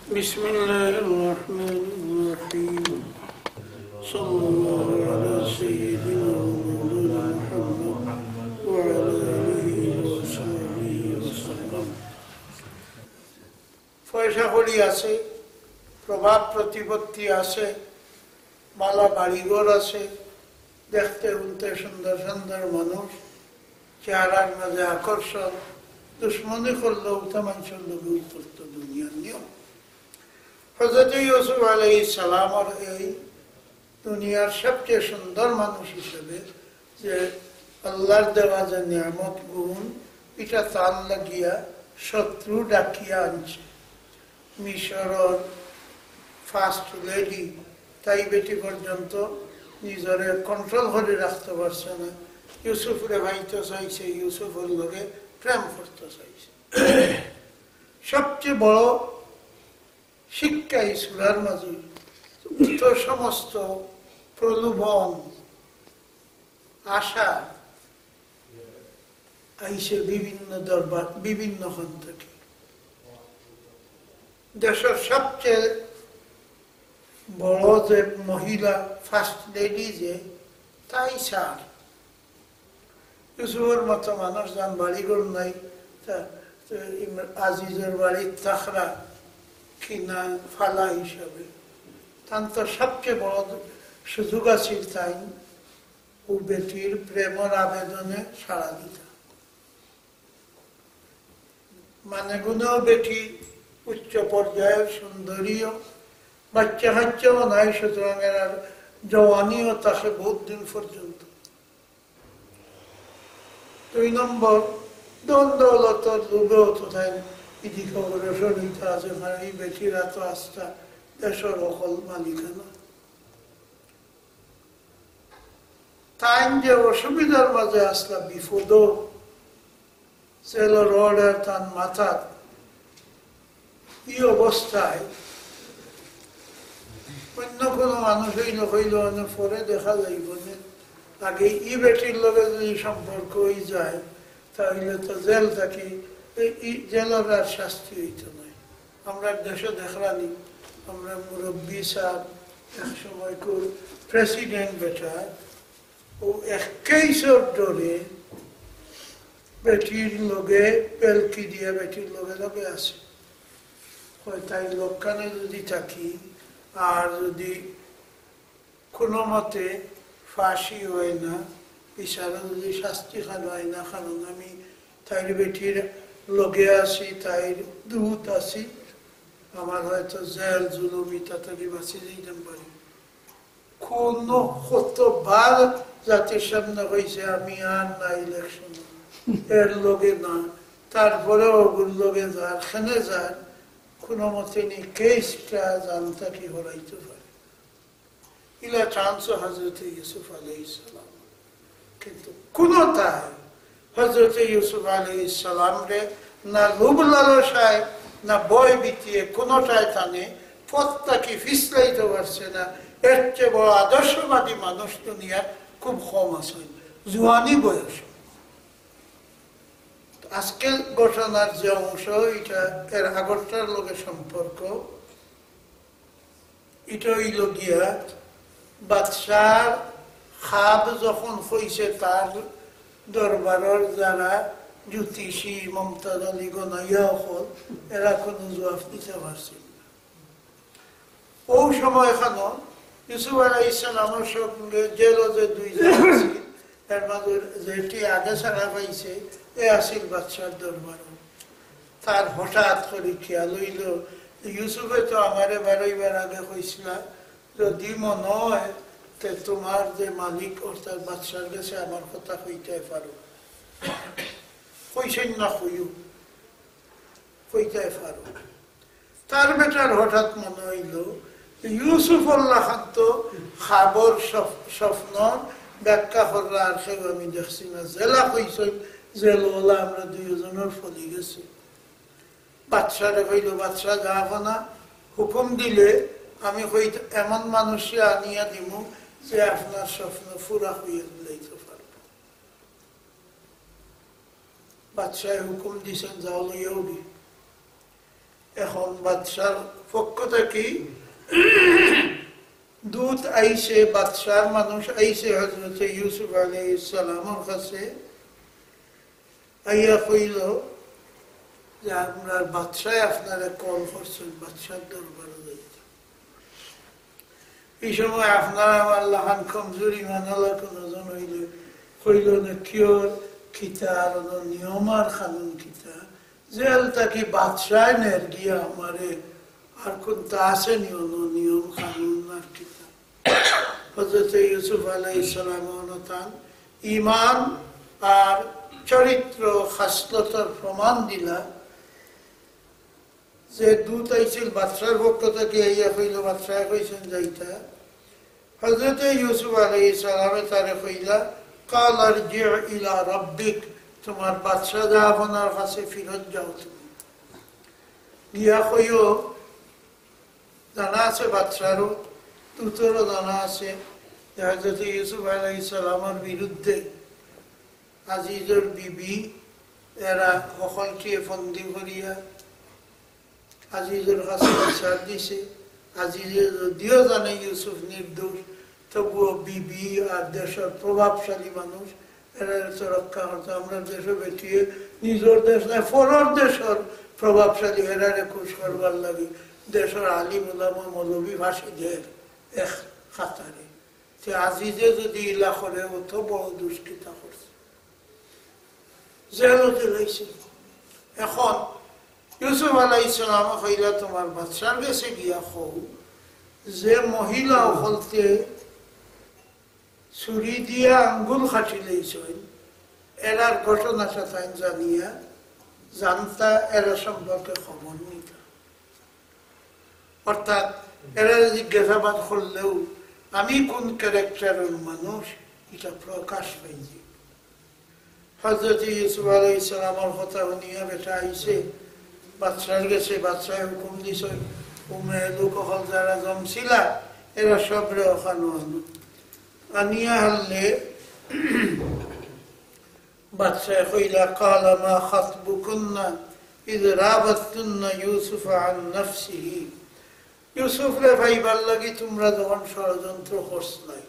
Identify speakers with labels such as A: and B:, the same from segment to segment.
A: بسم الله الرحمن الرحيم صلى الله على سيدنا ومولانا محمد وعلى آله وصحبه وسلم পয়সাকড়ি আছে, প্রভাব প্রতিপত্তি আছে, মালা বাড়িঘর আছে, দেখতে উনতে সুন্দর সুন্দর মানুষ, চেহারার মাঝে আকর্ষণ, দুশ্মনী করলেও তো মানুষের লোকে উত্তপ্ত দুনিয়ার নিয়ম। হযরত ইউসুফ আলাইহিস সালামের এই দুনিয়ার সবচেয়ে সুন্দর মানুষ হিসেবে যে আল্লাহর দেওয়া যে নিয়ামত গুণ, এটা তার লাগিয়া শত্রু ডাকিয়া আনছে। মিশরের ফার্স্ট লেডি তাই বেটি পর্যন্ত নিজরে কন্ট্রোল করে রাখতে পারছে না, ইউসুফরে ভাইতে চাইছে, ইউসুফের লগে প্রেম করতে চাইছে। সবচেয়ে বড় শিক্ষা এই সূরার মাঝে সমস্ত প্রলোভন আশা আইসে বিভিন্ন দরবার, বিভিন্ন খান থেকে। দেশের সবচেয়ে বড় যে মহিলা ফার্স্ট লেডি যে তাই সার ইউসুফের মতো মানুষ যান বাড়িঘর নাই, আজিজের বাড়ির তাখরা কিনা ফালা হিসাবে তার তো সবচেয়ে বড় সুযোগ আছে তাই ও বেটির প্রেমের আবেদনে সাড়া দিত। মানে গুণেও বেটি উচ্চ পর্যায়ের সুন্দরীও, বাচ্চা কাচ্চাও নাই, সুতরাং এর জওয়ানিও তাকে বহুত দিন পর্যন্ত। 2 নম্বর দ্বন্দ্বলতার লোভেও তো তাই ইদি খবরে শরীর আছে, এই বেটিরা তো আস্থা দেশের অকল মালিকানা। তাই যে অসুবিধার মাঝে আসলা বিপদ সেল রডের তার মাথার এই অবস্থায় অন্য কোনো মানুষ হইল পরে দেখা যাইব না। আগে ই বেটির লগে যদি সম্পর্ক হয়ে যায় তাহলে তো জেল থাকি, জেলের আর শাস্তি হইত নয়। আমরা দেশে দেখলানি, আমরা মুরব্বী সাহেব এক সময় প্রেসিডেন্ট বেটা ও 21 ডরে বেটির লগে পেলকি দিয়ে বেটির লগে লগে আছে। তাই লোকখানে যদি থাকি আর যদি কোনো মতে ফাঁসি হয় না, বিচারে যদি শাস্তি খান হয় না, কারণ আমি তাইর বেটির লগে আছি, তাইর দূত আছি, আমার হয়তো জেল জুলুমি তাড়াতাড়ি বাঁচি যেতে পারি। কোনো কতবার জাতির সামনে হয়েছে আমি আর না ইলেকশন এর লগে না, তারপরে ওগুর লগে যার খেনে যার কোনো মতে নি কেসটা জানতা কি হরাইতে পারে। ইলা চান্স হযরত ইউসুফ আলাইহিস সালাম, কিন্তু কোনো তাই হযরত ইউসুফ আলাইহিস সালাম রে না লোভ লালসায় না ভয় ভীতিয়ে কোনোটাই টানে পথটাকে ফিসলাইতে পারছে না। এর চেয়ে বড় আদর্শবাদী মানুষ দুনিয়ার খুব কম আছে, জোয়ানি বয়স। আজকের ঘটনার যে অংশ, এটা এর আগরটার লোকের সম্পর্ক, এটা হইল গিয়া বাদশার খাব যখন হইছে তার দরবারের যারা জ্যোতিষী মমতাজ আলী গনাইয়া হল, এরা কোনো জবাব দিতে পারছিল না। ও সময় খান ইউসুফ আলাইহিস সালামের সঙ্গে জেলও যে 2 জন আছিল, এর মাঝে যেটি আগে ছাড়া পাইছে এ আসিল বাদশার দরবার। তার হঠাৎ করে খেয়াল হইল ইউসুফে তো আমারে বেরোইবার আগে কইছিল যদি মনে হয় তে তোমার যে মালিক অর্থাৎ বাদশার কাছে আমার কথা কইতে পারো। কইছেন না কইতে পারো। তার বেটার হঠাৎ মনে হইল ইউসুফ আল্লাহ খান তো খাবর স্বপ্ন ব্যাখ্যা করার সে আমি দেখছি না, জেলা কইছেন জেলওয়ালা আমরা 2 জনের ফলি গেছি। বাদশারে কইল বাদশা যাব না, হুকুম দিলে আমি কই এমন মানুষে আনিয়া দিব যে আপনার স্বপ্ন পুরা হইয়া দিতে পারব। বাদশাহ হুকুম দিছেন যাও লইয়াও দি। এখন বাদশার পক্ষ থেকে দূত আইসে, বাদশার মানুষ আইসে হযরত ইউসুফ আলাইহিস সালামের কাছে, আইয়া কইল যে আপনার বাদশাহ আপনারা কল করছেন, বাদশার দরবারে যাইতে। এই সময় আপনারা আমার লাহান কমজোরি মানালা কোনজন হইলে কইল না কিয়র খিতা আর নিয়ম আর খানুন খিতা জেল তাকে বাদশাহ নের গিয়া আমারে আর কোনটা আছে নিয়ম খানুন আর খিতা। হযরত ইউসুফ আলাইহিস সালাম অনুতান ঈমান আর চরিত্র খাসলতের প্রমাণ দিলা যে দূত আইছিল বাদশার পক্ষ থেকে, ইয়া কইল বাদশাহ কইছেন যাইতা। হযরত ইউসুফ আলাইহিস সালামে তারে কইলা কাল আরজি ইলা রাব্বিক, তোমার বাদশাহ যা আপনার কাছে ফিরত যাও। তুমি গিয়া কইও জানা আছে বাদশারও দূতেরও জানা আছে যে হযরত ইউসুফ আলাইহিস সালামের বিরুদ্ধে আজিজের বিবি এরা সকলকে ফন্দি করিয়া আজিজের কাছে বিচার দিছে। আজিজে যদিও জানে ইউসুফ নির্দোষ, তবুও বিবি আর দেশের প্রভাবশালী মানুষ এরা তো রক্ষা করতে, আমরা দেশে বেটিয়ে নিজের দেশ নয় ফরর দেশের প্রভাবশালী এরারে খুশ করবার লাগে দেশের আলিম উলামা মৌলবী ভাসি দেয় এক খাতারে। সে আজিজে যদি ইলা করে অত বড় দুষ্কৃতা করছে, জেলতে লাইছে। এখন ইউসুফ আলাইহিস সালাম কইলা তোমার বাদশার কাছে গিয়া কও যে মহিলা হলতে ছুরি দিয়া আঙ্গুল খাটি লইছেন এরার ঘটনাটা তাই জানিয়া জানতা এরা সম্পর্কে খবর নিতা। অর্থাৎ এরা জিজ্ঞাসাবাদ করলেও আমি কোন ক্যারেক্টারের মানুষ এটা প্রকাশ পাইছি। হযরত ইউসুফ আলাইহিস সালামের কথা শুনিয়া বেটা আইছে বাদশার গেছে, বাদশাহ হুকুম দিছে উমরে লোক হল যারা জমছিলা এরা সবরে ওখানো আনিয়া হলে বাদশাহ কইলা কালা মা খাতবুকুন্না ইয রাবাতুন্না ইউসুফ আন নাফসিহি, ইউসুফরে ভাইবার লাগি তোমরা যখন ষড়যন্ত্র করছলাই,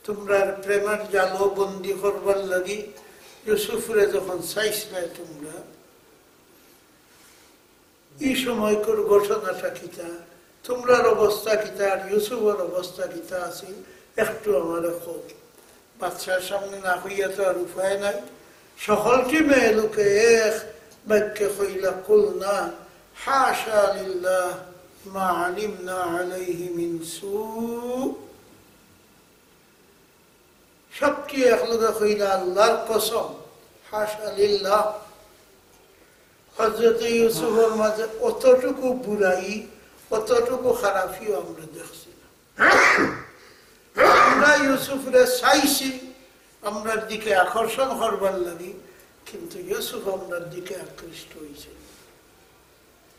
A: তোমরা প্রেমের জালো বন্দি করবার লাগি ইউসুফরে যখন চাইছলাই, তোমরা এই সময়কর ঘটনাটা কিতা, তোমরার অবস্থা কিতা আর ইউসুফের অবস্থা কিতা আছে একটু আমার খোঁজ। বাদশার সামনে না হইয়া তো আর উপায় নাই। সকলটি মেয়ে লোকে এক বাক্যে কইলা কুলনা হাশা লিল্লাহ মা আলিমনা আলাইহি মিন সু, সবটি একলগে কইলা আল্লাহর কসম হাশা লিল্লাহ। হযরত ইউসুফের মাঝে অতটুকু বুড়াই অতটুকু খারাপিও আমরা দেখছি না। আমরা ইউসুফরে চাইছি আমরার দিকে আকর্ষণ করবার লাগি, কিন্তু ইউসুফ আমরার দিকে আকৃষ্ট হয়েছে।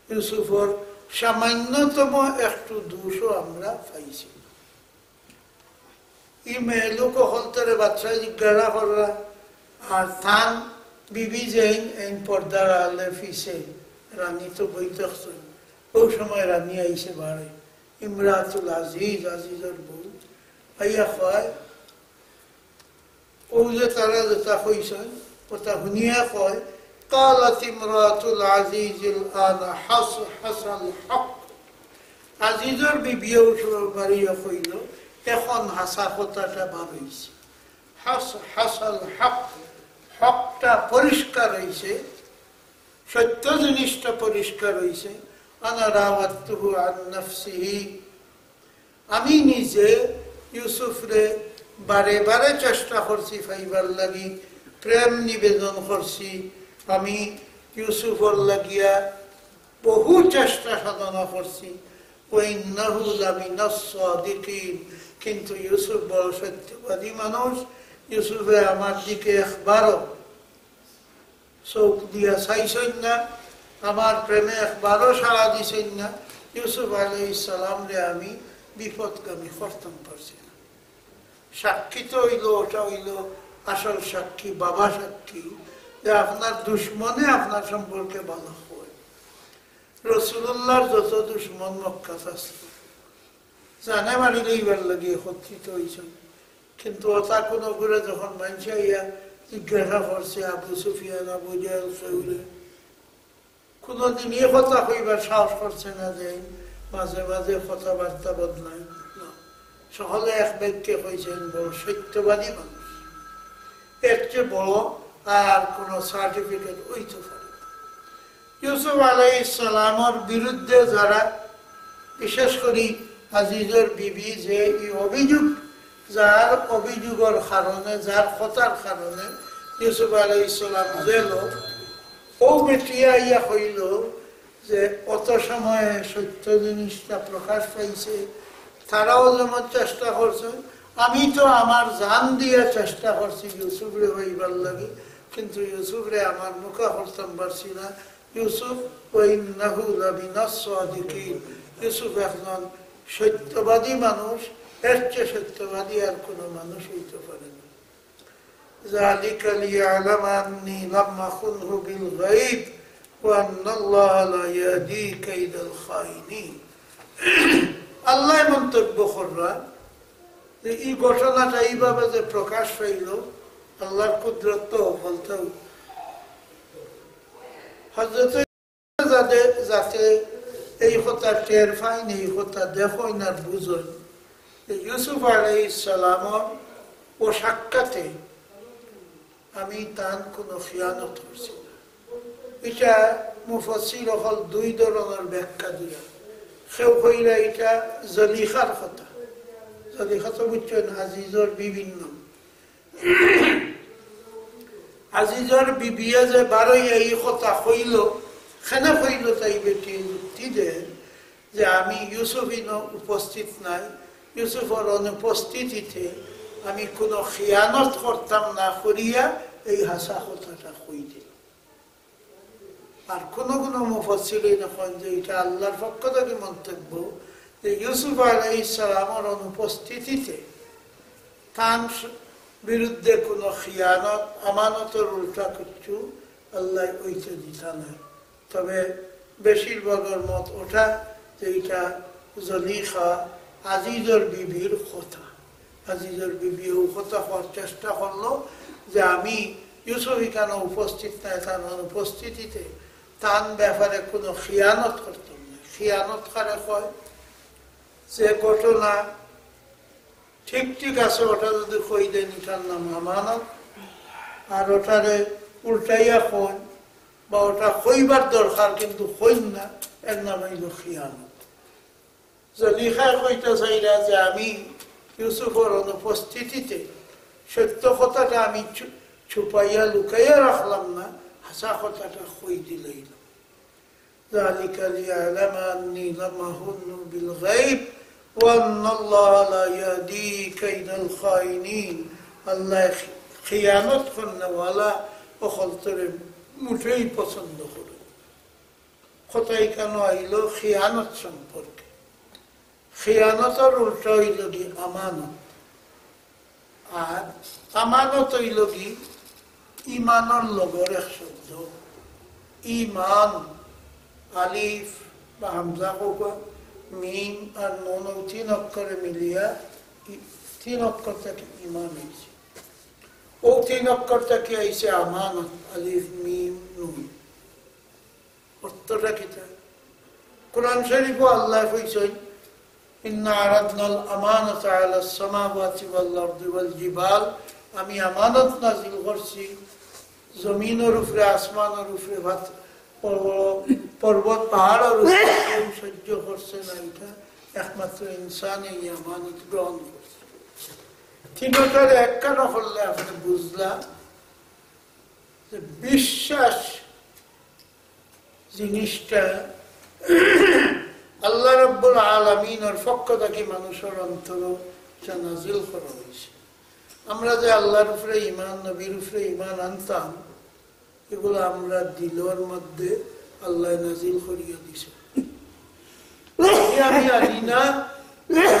A: ইউসুফের সামান্যতম একটু দোষও আমরা পাইছি। ই মেয়ে লোক হলতরে বাচ্চা জিজ্ঞাসা করা আর থান বিবি যেন এই পর্দার আলে ফিসে রানী তো বই দেখছেন, ওই সময় রানী আইসে বাড়ে ইমরাতুল আজিজ, আজিজের বউ আইয়া কয় ও যে তারা যেটা কইছেন ওটা শুনিয়া কয় قالت امرأة العزيز الآن حصل الحق, আজিজের বিবিও বাড়িয়া কইল এখন হাসা কথাটা বার হইছে, হাসাল হক, হকটা পরিষ্কার হয়েছে, সত্য জিনিসটা পরিষ্কার হয়েছে। আনা রাওয়াতুহু আন নাফসিহি, আমি নিজে ইউসুফরে বারে বারে চেষ্টা করছি পাইবার লাগি, প্রেম নিবেদন করছি, আমি ইউসুফর লাগিয়া বহু চেষ্টা সাধনা করছি। ওয়াইন্নাহু লামিনাস সাদিকিন, কিন্তু ইউসুফ বড় সত্যবাদী মানুষ, ইউসুফে আমার দিকে একবারও চোখ দিয়া চাইছেন না, আমার প্রেমে একবারও সাড়া দিছেন না। ইউসুফ আলাইহিস সালাম রে আমি বিপদগামী করতাম পারছি না। সাক্ষী তো হইল, ওটা হইল আসল সাক্ষী, বাবা সাক্ষী যে আপনার দুশ্মনে আপনার সম্পর্কে ভালো হয়। রাসূলুল্লাহর যত দুশমন মক্কাত আসলো জানে মারি লইবার লাগিয়ে একত্রিত হয়েছে, কিন্তু ওটা কোনো করে যখন মানুষ ইয়া জিজ্ঞাসা করছে আবু সুফিয়ান আবু জাহেল কেউরে কোনোদিন এ কথা কইবার সাহস করছে না যে মাঝে মাঝে কথাবার্তা বদলায় না, সকলে এক ব্যক্তি হয়েছেন বড় সত্যবাদী মানুষ, এর চেয়ে বড় আর কোন সার্টিফিকেট হইতে পারে। ইউসুফ আলাইহিস সালামের বিরুদ্ধে যারা বিশেষ করে আজিজের বিবি যে এই অভিযোগ, যার অভিযোগের কারণে যার কথার কারণে ইউসুফ আলাইহিস সালাম জেল, ও বেটিয়া ইয়া হইল যে অত সময়ে সত্য জিনিসটা প্রকাশ পাইছে, তারাও যেমন চেষ্টা করছে, আমি তো আমার জান দিয়ে চেষ্টা করছি ইউসুফরে হইবার লাগে, কিন্তু ইউসুফরে আমার মুখে হরতাম পারছি না। ইউসুফ ওয়াইন্নাহু লামিনাস সাদিকিন, ইউসুফ একজন সত্যবাদী মানুষ, এর চেয়ে সত্যবাদী আর কোনো মানুষ হইতে পারে না। যালিকা লিয়ালামা আন্নী লাম আখুনহু বিল গায়ব ওয়া আন্নাল্লাহা লা ইয়াহদি কাইদাল খাইনিন। আল্লাহ মন্তব্য কররা যে এই ঘটনাটা এইভাবে যে প্রকাশ পাইল আল্লাহর কুদরত তো বলতে যাতে এই কথা টের পাইন, এই কথা দেখেন আর বুঝেন। ইউসুফ আলাইহিস সালামের ও সাক্ষাতে আমি তার কোনো খিয়ানত করছি না। এটা মুফাসসির হল দুই ধরনের ব্যাখ্যা দিয়া। কেউ কইরা এটা জলিখার কথা, জলিখা তো বুঝছেন আজিজর বিভিন্ন আজিজর বিবিয়া যে বারোই এই কথা হইল, খেনে হইল তাই বেটি যুক্তি দেন যে আমি ইউসুফিন উপস্থিত নাই, ইউসুফের অনুপস্থিতিতে আমি কোনো খিয়ানত করতাম না করিয়া এই হাসা কথাটা কই দিল। আর কোন কোন মুফাসসিরিন কন যে এটা আল্লাহর পক্ষ থেকে মন্তব্য যে ইউসুফ আলাইহিস সালামের অনুপস্থিতিতে তার বিরুদ্ধে কোনো খিয়ানত আমানতের উল্টা কিছু আল্লাহ ওইতে দিতা নাই। তবে বেশিরভাগের মত ওঠা যে এটা জলিখা আজিজের বিবির কথা, আজিজের বিবি ও কথা হওয়ার চেষ্টা করলো যে আমি ইউসুফ কেন উপস্থিত নাই, তার অনুপস্থিতিতে তার ব্যাপারে কোনো খিয়ানত করতাম না। খিয়ানত কারে কয় যে ঘটনা ঠিক ঠিক আছে ওটা যদি কই দেন এটার নাম আমানত, আর ওটারে উল্টাইয়া কই বা ওটা কইবার দরকার কিন্তু কইন না, এর নাম হইল খিয়ানত। জলিখায় কইতে চাইরা যে আমি ইউসুফের অনুপস্থিতিতে সত্য কথাটা আমি ছুপাইয়া লুকাইয়া রাখলাম না, হাসা কথাটা কই দিলেই না। যালিকা লিয়ালামা আন্নী লাম আখুনহু বিল গায়ব ওয়া আন্নাল্লাহা লা ইয়াহদি কাইদাল খাইনিন। আল্লাহ খিয়ানত করনেওয়ালা অখলতরে মুঠেই পছন্দ করে। কথাই কেন আইল খিয়ানত সম্পর্কে। খিয়ানতের উল্টা হইল কি আমানত, আর আমানত হইল কি ইমানের লগর এক শব্দ। ইমান আলিফ বা হামজা কোকা মিম আর নুন তিন অক্ষরে মিলিয়া তিন অক্ষর থেকে ইমান হয়েছে। ও তিন অক্ষর থেকে আইছে আমানত, আলিফ মিম নুন। অর্থটা কি? কোরআন শরীফ আল্লাহ কইছেন ইন্না আরাদনাল আমানাতা আলাস সামাওয়াতি ওয়াল আরদি ওয়াল জিবাল, আমি আমানত নাযিল করছি জমিনের উপরে, আসমানের উপরে, পর্বত পাহাড়ের উপরে। সহ্য করছে না, এটা একমাত্র ইনসান এই আমানত গ্রহণ করছে। তিনটার একখানা করলে আপনি বুঝলাম যে বিশ্বাস জিনিসটা আল্লাহ রাব্বুল আলামিনের পক্ষ থেকে মানুষের অন্তর নাযিল করা হয়েছে। আমরা যে আল্লাহর উপরে ঈমান, নবীর উপরে ঈমান আনতাম, এগুলো আমরা দিলের মধ্যে আল্লাহ নাযিল করিয়া দিছে। আমি জানি না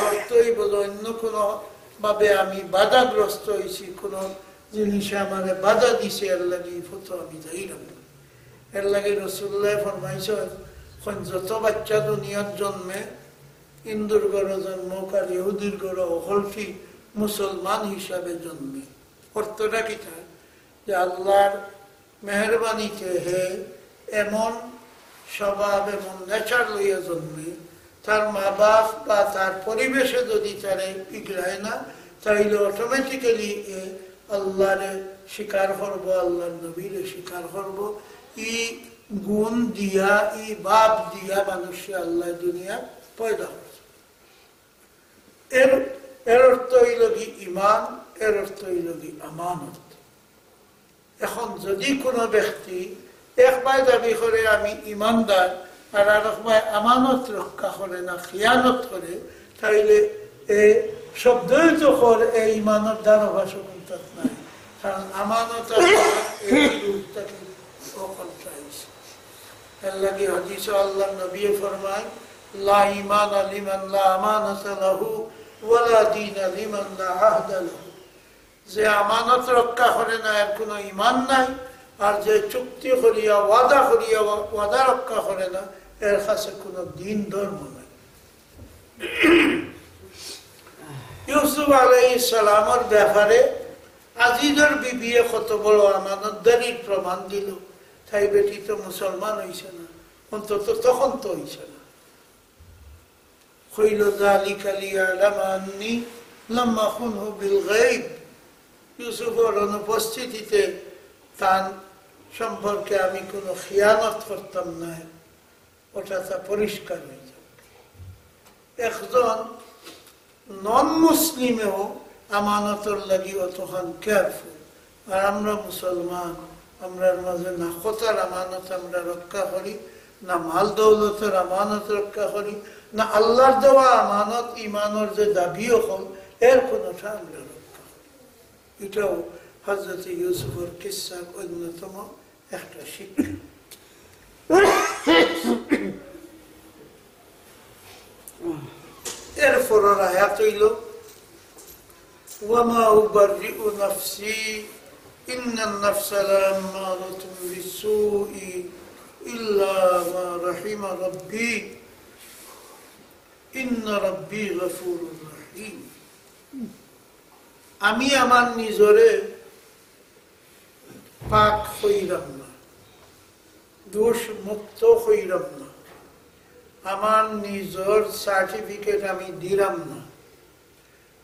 A: অর্থই বলো অন্য কোনো ভাবে আমি বাধাগ্রস্ত হয়েছি, কোন জিনিসে আমার বাধা দিছে, এর লাগে ফটো আমি যাই না। এর লাগে রাসূলুল্লাহ ফরমাইছেন যত বাচ্চা দুনিয়ার জন্মে হিন্দুর ঘরে জন্মক আর ইহুদির ঘরে অকলটি মুসলমান হিসাবে জন্মে। অর্থটা কি তার যে আল্লাহর মেহরবানিতে হে এমন স্বভাব এমন নেচার লইয়া জন্মে, তার মা বাপ বা তার পরিবেশে যদি তারে পিগড়ায় না, তাইলে অটোমেটিক্যালি আল্লাহরে স্বীকার করবো, আল্লাহর নবীরে স্বীকার করবো। ই গুণ দিয়া, ই বাপ দিয়া মানুষে আল্লাহ দুনিয়া পয়দা করছে। এর অর্থ হইল কি ইমান, এর অর্থ হইল কি আমানত। এখন যদি কোনো ব্যক্তি একবার দাবি করে আমি ইমানদার, আর আরেকবার আমানত রক্ষা করে না, খিয়ানত করে, তাইলে শব্দই তো করে এই ইমানত দ্বারা ভাষণ নাই। কারণ আমানত সকল চাইছে। এর লাগে হাদিসে আল্লাহ নবী ফরমায় লা ঈমান লিমান লা আমানাতা লাহু ওয়া লা দীন লিমান লা আহদা লাহু। যে আমানত রক্ষা করে না এর কোনো ঈমান নাই, আর যে চুক্তি করিয়া ওয়াদা রক্ষা করে না এর কাছে কোনো দিন ধর্ম নাই। ইউসুফ আলাইহিস সালামের ব্যাপারে আজিজের বিবিয়ে কত বড় আমানতদারির প্রমাণ দিল, তাই বেটি তো মুসলমান হইছে না, অন্তত তখন তো হইছে না। কইল যালিকা লিয়ালামা আন্নী লাম আখুনহু বিল গায়ব। ইউসুফের অনুপস্থিতিতে তার সম্পর্কে আমি কোনো খিয়ানত করতাম না, ওটা তা পরিষ্কার হয়ে যাবে। একজন নন মুসলিমেও আমানতর লাগি অতখান কেয়ারফুল, আর আমরা মুসলমান, আমরা মাঝে না কথার আমানত আমরা রক্ষা করি, না মাল দৌলতের আমানত রক্ষা করি, না আল্লাহর দেওয়া আমানত ইমানের যে দাবিও হল এর কোনোটা আমরা রক্ষা করি। এটাও হযরত ইউসুফের কিসসার অন্যতম একটা শিক্ষা। এরপর আয়াত হইল ওয়ামা উবাররিউ নাফসি ইন্নান নাফসা লাআম্মারাতুন বিসসুই ইল্লা মা রাহিমা রাব্বি ইন্না রাব্বি গফুরুর রহিম। আমি আমার নিজরে পাক হইলাম না, দোষ মুক্ত হইলাম না, আমার নিজের সার্টিফিকেট আমি দিলাম না,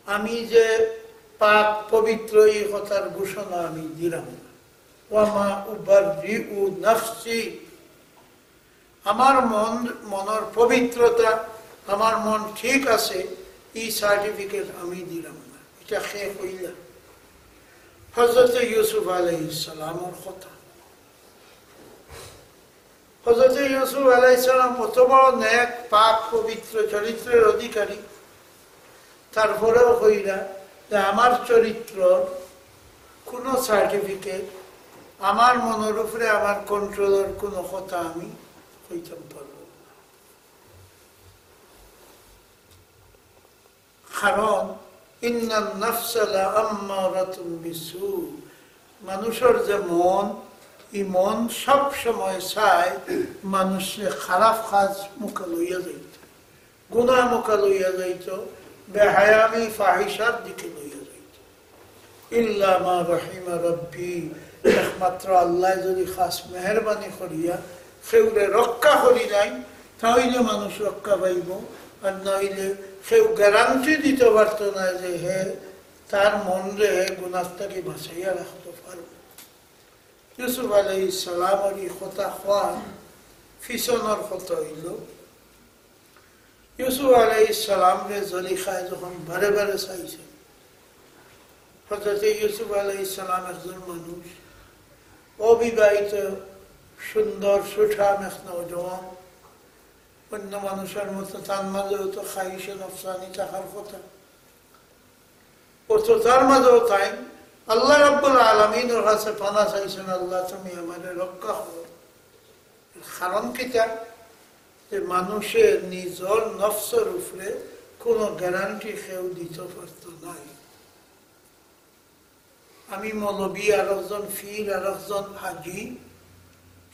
A: আমি যে পাক পবিত্র এই কথার ঘোষণা আমি দিলাম না। ওয়ামা উবাররিউ নাফসি, আমার মনের পবিত্রতা, আমার মন ঠিক আছে, এই সার্টিফিকেট আমি দিলাম না। এটা খেয়ে হইলা হযরত ইউসুফ আলাইহিস সালামের কথা। হযরত ইউসুফ আলাইহিস সালাম কত বড় নেক, পাক, পবিত্র চরিত্রের অধিকারী, তারপরেও হইলা যে আমার চরিত্র কোনো সার্টিফিকেট, আমার মনের উপরে আমার কন্ট্রোলের কোনো কথা আমি হইতে পারব না। কারণ ইন্নান নাফসা লাআম্মারাতুন বিসসু, মানুষের যে মন, এই মন সব সময় চায় মানুষের খারাপ কাজ মুখে লইয়া যাইত, গুনাহ মুখে লইয়া যাইত, বেহায়ামি ফাহিশার দিকে লইয়া যাইত। ইল্লা মা রাহিমা রাব্বি, একমাত্র আল্লাহ যদি খাস মেহরবানি করিয়া সেগুলো রক্ষা করি নাই, তাহলে মানুষ রক্ষা পাইব, আর নইলে সেও গ্যারান্টি দিতে পারত না যে হে তার মন রে গুনাহটাকে বাঁচাইয়া রাখতে পারব। ইউসুফ আলাইহিস সালামের এই কথা হওয়ার পিছনের কথা হইল, ইউসুফ আলাইহিস সালামরে জলিখায় যখন বারে বারে চাইছে, হযরত ইউসুফ আলাইহিস সালাম একজন মানুষ, অবিবাহিত, সুন্দর সুঠাম এক নওজোয়ান, অন্য মানুষের মতো তার মাঝেও তো খাইশে নফসানি থাকার কথা, অত তার মাঝেও তাই আল্লাহ রাব্বুল আলামিনের কাছে পানা চাইছেন, আল্লাহ তুমি আমাদের রক্ষা করো। কারণ কিটা যে মানুষের নিজের নফসের উপরে কোনো গ্যারান্টি কেউ দিতে পারত নাই। আমি মৌলবী, আর একজন ফির, আর একজন হাজি,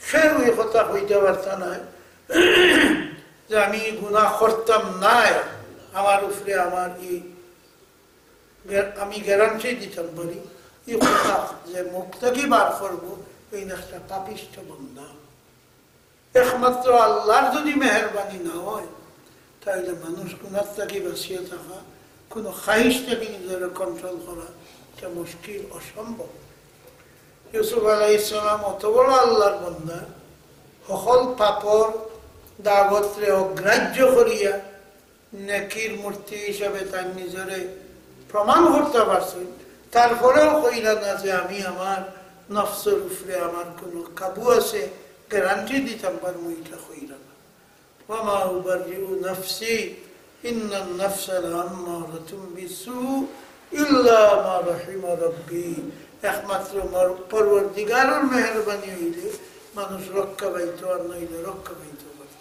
A: সেও এই কথা হইতে পারত না যে আমি গুনাহ করতাম না, আমার উপরে আমার আমি গ্যারান্টি দিতাম পারি এই কথা যে মুখ থেকে বার করবো এই একটা পাপিষ্ঠ বন্ধা। একমাত্র আল্লাহর যদি মেহরবানি না হয় তাহলে মানুষ গুনাহ থেকে বাঁচিয়ে থাকা, কোনো খাহিশ থেকে নিজের কন্ট্রোল করা এটা মুশকিল, অসম্ভব। ইউসুফ আলাইহিস সালাম অত বড় আল্লাহর বান্দা, সকল পাপর দাগত্রে অগ্রাহ্য করিয়া নেকির মূর্তি হিসাবে তার নিজরে প্রমাণ করতে পারছেন, তারপরেও কইরা না যে আমি আমার নফসের উপরে আমার কোনো কাবু আছে, গ্যারান্টি দিতাম পারবো, এটা কইরা না। ওয়ামা উবাররিউ নাফসি ইন্নান নাফসা লাআম্মারাতুম বিসু ইল্লা মা রাহিমা রাব্বি। একমাত্র পরওয়ারদিগারের মেহেরবানি হইলে মানুষ রক্ষা পাইত, আর নইলে রক্ষা পাইত পারত।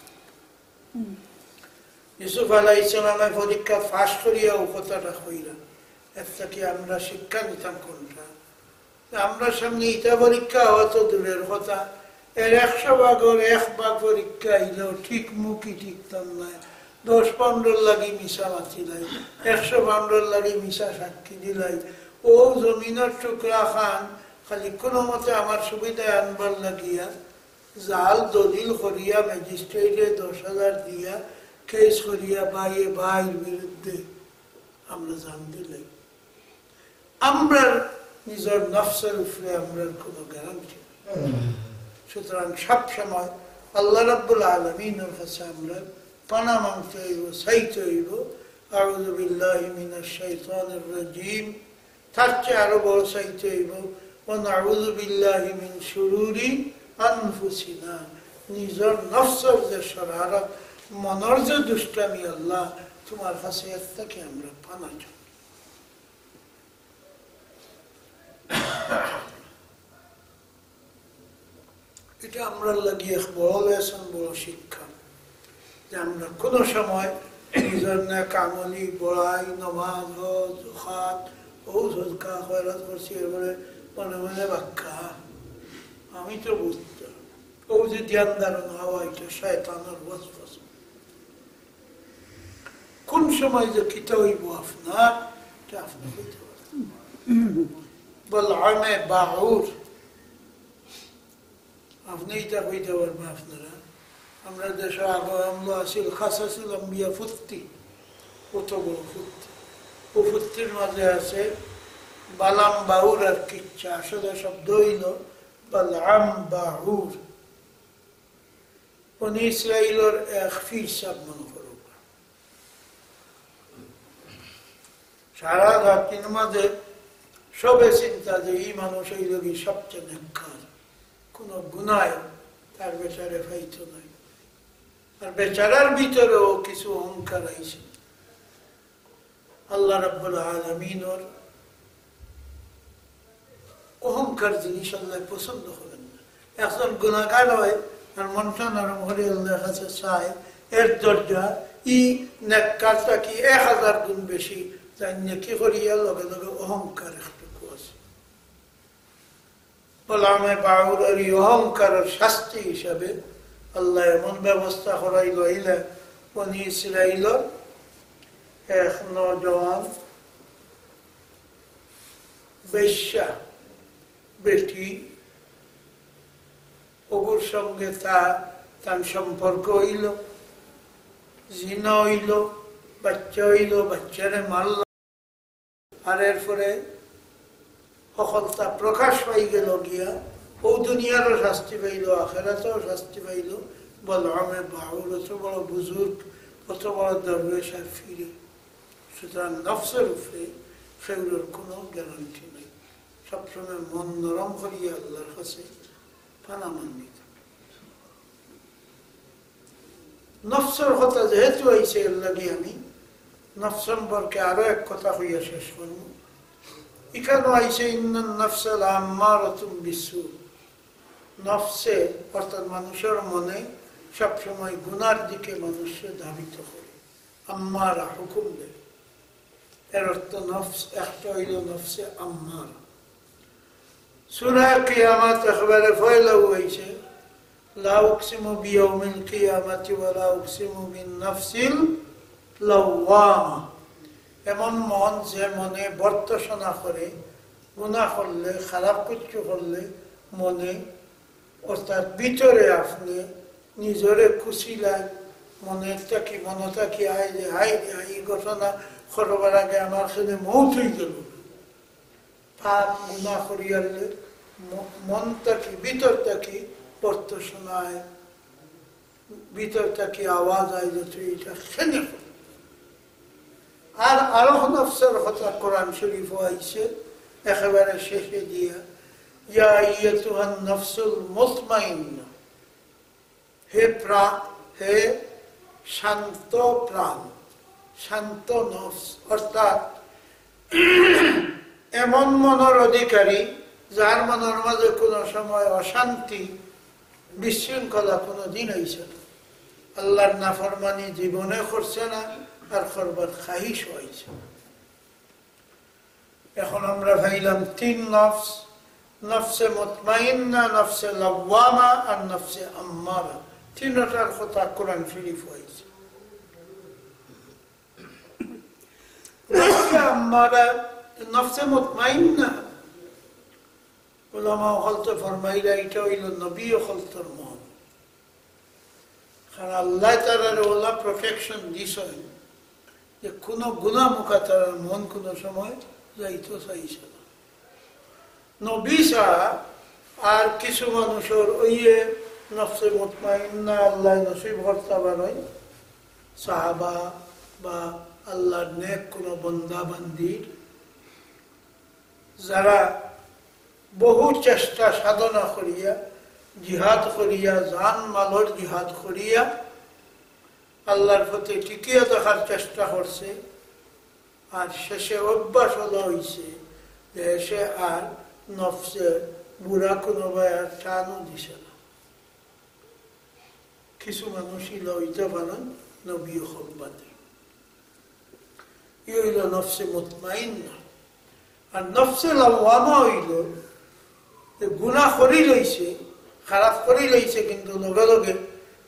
A: ইউসুফ আলাইহিস সালামের পরীক্ষা ফাঁস করিয়া ও কথাটা কইরা একটা কি আমরা শিক্ষা নিতাম কোনটা? আমরা সামনে ইটা পরীক্ষা হত দূরের কথা, এর 100 ভাগের 1 ভাগ পরীক্ষা আইলেও ঠিক মুখই ঠিকতাম না, 10-15 লাগি মিশা মাতিলাই, 115 লাগি মিশা সাক্ষী দিলাই। ও জমিনের টুকরা খান খালি কোনো মতে আমার সুবিধায় আনবার লাগিয়া জাল দলিল করিয়া ম্যাজিস্ট্রেটে 10,000 দিয়া কেস করিয়া ভাইয়ের বিরুদ্ধে আমরা জান দিলাই। আমরা নিজের নফসের উপরে আমরা কোনো গ্যারান্টি নেই। সুতরাং সব সময় আল্লাহ রাব্বুল আলামিনের কাছে আমরা পানা মাংতে হইব, চাইতে হইব। আউযু বিল্লাহি মিনাশ শাইতানির রাজীম, তার চেয়ে আরো বড় চাইতে হইব ওয়া নাউযু বিল্লাহি মিন শুরুরি আনফুসিনা, নিজের নফসের যে শরারত, মনের যে দুষ্টামি, আল্লাহ তোমার কাছে এর থেকে আমরা পানা চাই। এটা আমরা লাগিয়ে বড় লেসন, বড় শিক্ষা, যে আমরা কোনো সময় নিজের নেক আমলি বড়াই, নমাজ, হজ, যাকাত, ও সদকা খয়রাত করছি, এবারে মনে মনে বাক্কা আমি তো বুঝতাম, ও যে ধ্যান ধারণা হওয়া এটা শয়তানের ওয়াসওয়াস। কোন সময় যে কিতা হইব আপনার, এটা আপনি হইতে পারেন। বলআমে বাউর, আপনি এটা হইতে পারবেন আপনারা। আমরা দেশে আগে আমলা আসিল, খাস আসিল আম্বিয়া ফুত্তি, কত বড় ফুত্তি। ও ফুত্তির মাঝে আছে বালাম বাউর আর কিচ্ছা, আসলে শব্দ হইল বালাম বাউর। বনি ইসরাইলের এক ফির সাব মনে করো, সারা রাতির মাঝে সবে চিন্তা যে এই মানুষ এই লোকই সবচেয়ে নেককার, কোন গুনায় তার বেচারে ফাইত নাই। আর বেচারার ভিতরেও কিছু অহংকার আইছে। আল্লাহ রাব্বুল আলামিনের অহংকার জিনিস আল্লাহ পছন্দ করেন না। একজন গুনাহগার হয় আর মনটা নরম হলে আল্লাহর কাছে চায়, এর দরজা ই নেককারটা কি 1000 গুণ বেশি, তাই নেকি করিয়া লগে লগে অহংকার একটু আছে। বলামে বাউরের এই অহংকারের শাস্তি হিসাবে আল্লাহ এমন ব্যবস্থা করাইল, ইলা বনি ইসরাইলের এক নওজওয়ান বেশ্যা বেটি, ওগুর সঙ্গে তার সম্পর্ক হইল, জিনা হইল, বাচ্চা হইল, বাচ্চারে মারল। আর এরপরে সকলতা প্রকাশ পাই গেল গিয়া, ও দুনিয়ারও শাস্তি পাইল, আখেরাতেও শাস্তি পাইল। বলরামে বাউর অত বড় বুজুর্গ, অত বড় দরবেশ আর ফিরে। সুতরাং নফসের উপরে সেগুলোর কোনো গ্যারান্টি নেই। সবসময় মন নরম করিয়া আল্লাহর কাছে পানা মান্বিত। নফসের কথা যেহেতু আইছে, এর লাগে আমি নফস সম্পর্কে আরো এক কথা হইয়া শেষ করব। এখানে আইছে ইন্নান নাফসা লাআম্মারাতুম বিসু, নফসে অর্থাৎ মানুষের মনে সবসময় গুনার দিকে মানুষকে ধাবিত করে, আম্মারা হুকুম দেয়। এর অর্থ নফস একটা হইল নফসে আম্মারা। সূরা কিয়ামত একেবারে ফয়লাও হয়েছে লা উকসিমু বিয়াউমিল কিয়ামাতি ওয়া লা উকসিমু বিন-নাফসিল লাওয়ামা। এমন মন যে মনে বর্তসনা করে, গুনাহ করলে, খারাপ কিছু করলে মনে অর্থাৎ ভিতরে আপনি নিজরে খুশি লাগে, মনটা কি আয় যে হাই এই ঘটনা করবার আগে আমার সাথে মৌত হয়ে গেল। পাপ গুনাহ করিয়ালে মনটা কি ভিতরটা কি বর্তসনায়, ভিতরটা কি আওয়াজ আয় যে তুই এটা খেলে। আর আরো নফসের কথা কোরআন শরীফ আইছে একেবারে শেষে দিয়া, ইয়া আইয়াতুহান নফসুল মুতমাইন্না, হে শান্ত প্রাণ, শান্ত নফস, অর্থাৎ এমন মনের অধিকারী যার মনের মাঝে কোনো সময় অশান্তি বিশৃঙ্খলা কোনো দিন হয়েছে না, আল্লাহর নাফরমানি জীবনে করছে না, আর করবার খাহিশ হয়েছে। এখন আমরা ভাইলাম তিন নফস, নফসে মুতমাইন্না, নফসে লাওয়ামা আর নফসে আম্মারা। তিনটার কথা কোরআন শরীফ হয়েছে। নফসে আম্মারা, নফসে মুতমাইন্না, উলামা হলতে ফরমাইলা এটা হইল নবী হলতর মন। কারণ আল্লাহ তাআলার ওলা প্রোটেকশন দিছেন যে কোনো গুনাহ মুখা তার মন কোনো সময় যাইতো চাইছে না। নবী ছাড়া আর কিছু মানুষের ওইয়ে নফসে মুতমাইন্না আল্লাহ নসিব করতে পারেন, সাহাবা বা আল্লাহর নেক কোনো বন্দা বান্দির, যারা বহু চেষ্টা সাধনা করিয়া, জিহাদ করিয়া, জান মালর জিহাদ করিয়া আল্লাহর প্রতি টিকিয়ে দেখার চেষ্টা করছে, আর শেষে অভ্যাস হলো হয়েছে যে সে আর নফসে বুড়া কোনো আর টানও দিছে না। কিছু মানুষই লইতে পারেন নবী হকবাদী, ই হইল নফসে মুতমাইন্না। আর নফসে লাওয়ামা হইল গুনাহ করি লইছে, খারাপ করি লইছে, কিন্তু লগে লগে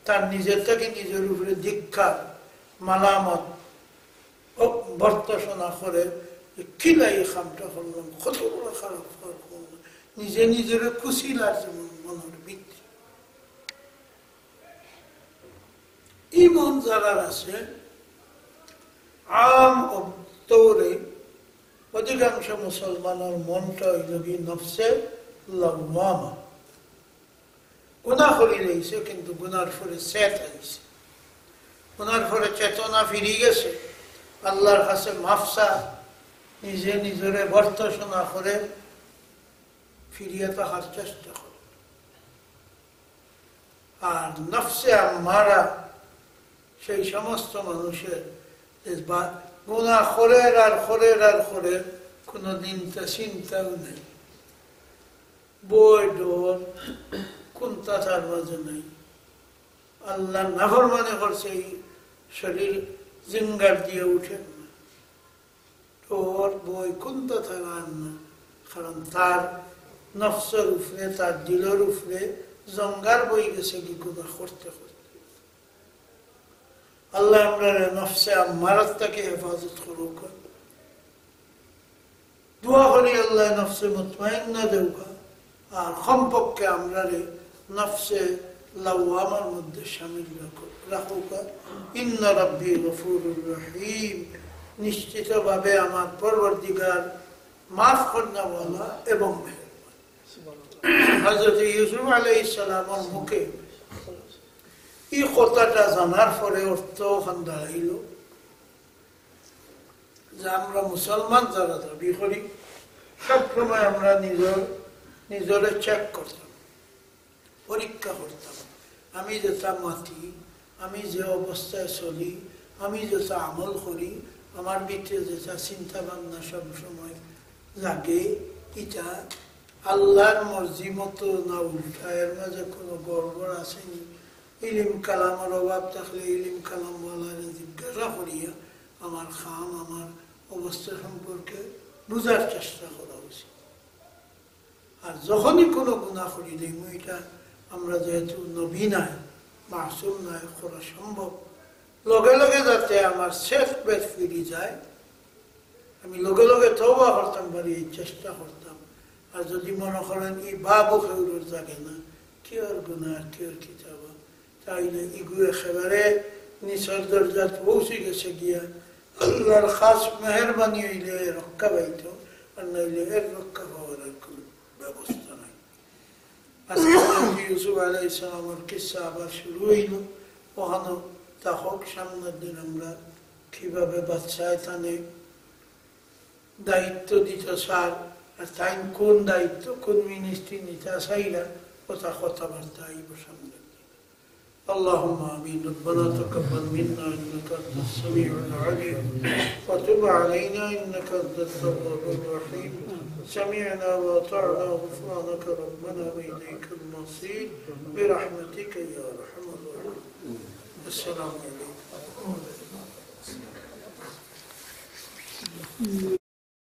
A: তার নিজের থেকে নিজের উপরে ধিক্কার, মালামত, বর্তসনা করে, কিলাই খামটা করলাম, কত বড় খারাপ করলাম, নিজে নিজের খুশি লাগছে মনের ভিত্তি। ইমন যারা আছে আম তৌরে অধিকাংশ মুসলমানের মনটা হইল কি নফসে লাওয়ামা। গুনাহ করি রয়েছে কিন্তু গুনার ফলে চেত আইছে, গুনার ফলে চেতনা ফিরে গেছে, আল্লাহর কাছে মাফসা, নিজে নিজরে বর্তসনা করে ফিরিয়ে থাকার চেষ্টা করে। আর নফসে আম্মারা সেই সমস্ত মানুষের গুনাহ করের আর করের আর করে কোনদিন তা চিন্তাও নেই, বই ডোর কোনটা তার মাঝে নেই। আল্লাহ নাফরমানি করছে, শরীর জিঙ্গার দিয়ে উঠেন না, ডোর বই কোনটা থাকার না, কারণ তার নফসের উপরে, তার দিলের উপরে জঙ্গার বই গেছে কি গুনাহ করতে করতে। আল্লাহ আমরা নফসে আম্মারাত থেকে হেফাজত করুক, দোয়া করি আল্লাহ নফসে মুতমাইন্না দেউকা, আর কমপক্ষে আমরা নফসে লাওয়ামার মধ্যে শামিল রাখুক। ইন্না রাব্বি গফুরুর রহিম, নিশ্চিতভাবে আমার পরবর্তীকার মাফ করনেওয়ালা এবং মেহেরবান। হযরত ইউসুফ আলাইহিস সালামের মুখে এই কথাটা জানার পরে অর্থ ওখান দাঁড়াইল যে আমরা মুসলমান যারা দাবি করি সবসময় আমরা নিজরে চেক করতাম, পরীক্ষা করতাম, আমি যেটা মাতি, আমি যে অবস্থায় চলি, আমি যেটা আমল করি, আমার ভিতরে যেটা চিন্তা ভাবনা সবসময় জাগে, এটা আল্লাহর মর্জি মতো না উল্টা, এর মাঝে কোনো গড়বড় আসেনি। ইলিম কালামের অভাব থাকলে ইলিম কালামওয়ালার জিজ্ঞাসা করিয়া আমার খাম, আমার অবস্থা সম্পর্কে বুঝার চেষ্টা করা উচিত। আর যখনই কোনো গুনাহ করি দেখবো এটা আমরা যেহেতু নবী নাই, মাসুম নাই, করা সম্ভব। লগে লগে যাতে আমার শেষ বেশ ফিরে যায়, আমি লগে লগে তওবা করতাম পারি, এই চেষ্টা করতাম। আর যদি মনে করেন এই বাবু খেউর জাগে না, কি ওর গুণা, কি ওর কিতাব, তাইলে ইগু একেবারে নিচর দরজাত পৌঁছে গেছে গিয়া আল্লাহর খাস মেহরবানি হইলে রক্ষা পাইত, আর নইলে এর রক্ষা পাওয়ার আর কোন ব্যবস্থা নাই। আজকে ইউসুফ আলাইহিস সালামের কিসসা আবার শুরু হইল। ওখানে তা হোক, সামনের দিন আমরা কিভাবে বাচ্চায় টানে দায়িত্ব দিত স্যার, আর তাই কোন দায়িত্ব, কোন মিনিস্ট্রি নিতে চাইরা কথাবার্তা আইব সামনে। اللهم آمين. ربنا تقبل منا إنك أنت السميع العليم وتب علينا إنك أنت التواب الرحيم. سمعنا وأطعنا غفرانك ربنا وإليك المصير برحمتك يا أرحم الراحمين. السلام عليكم.